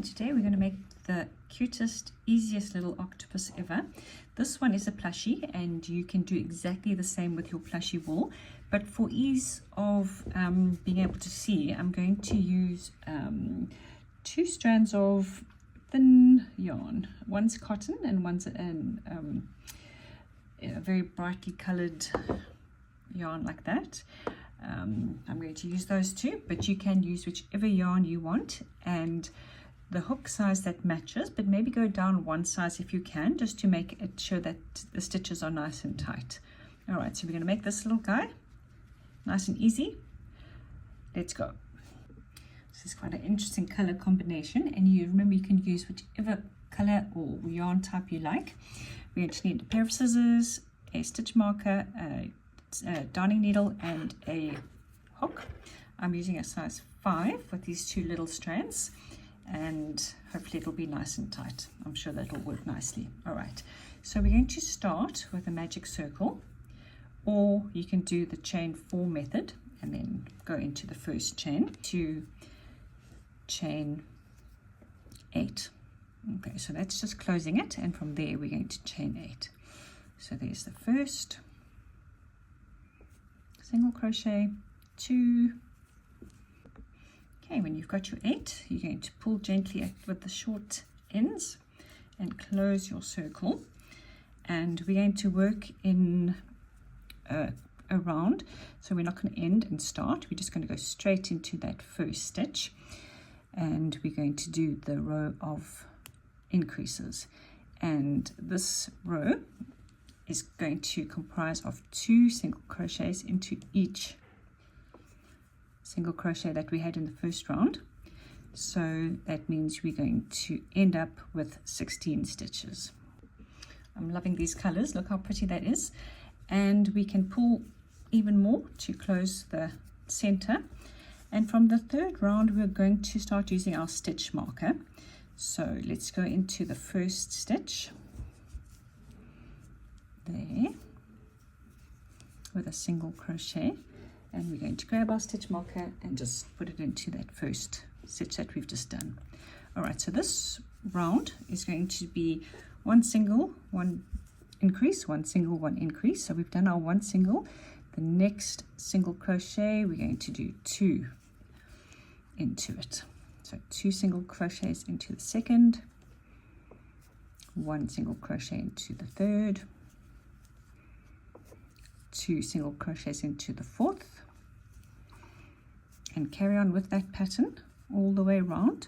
today we're going to make the cutest, easiest little octopus ever. This one is a plushie, and you can do exactly the same with your plushie wool, but for ease of being able to see, I'm going to use 2 strands of thin yarn. One's cotton and one's a very brightly colored yarn like that. I'm going to use those 2, but you can use whichever yarn you want, and the hook size that matches, but maybe go down 1 size if you can, just to make it sure that the stitches are nice and tight. All right, so we're going to make this little guy nice and easy. Let's go. This is quite an interesting color combination, and you remember you can use whichever color or yarn type you like. We're going to need a pair of scissors, a stitch marker, a darning needle, and a hook. I'm using a size 5 with these 2 little strands, and hopefully it'll be nice and tight. I'm sure that'll work nicely. All right, so we're going to start with a magic circle, or you can do the chain 4 method and then go into the first chain to chain 8. Okay, so that's just closing it, and from there we're going to chain 8. So there's the first single crochet, 2. Okay, when you've got your 8, you're going to pull gently with the short ends and close your circle, and we're going to work in a round. So we're not going to end and start, we're just going to go straight into that first stitch, and we're going to do the row of increases, and this row is going to comprise of 2 single crochets into each single crochet that we had in the first round. So that means we're going to end up with 16 stitches. I'm loving these colors, look how pretty that is, and we can pull even more to close the center. And from the 3rd round we're going to start using our stitch marker. So let's go into the first stitch there with a single crochet, and we're going to grab our stitch marker and just put it into that first stitch that we've just done. All right, so this round is going to be 1 single, 1 increase, 1 single, 1 increase. So we've done our 1 single. The next single crochet we're going to do 2 into it. So 2 single crochets into the second, 1 single crochet into the third, 2 single crochets into the 4th, and carry on with that pattern all the way around.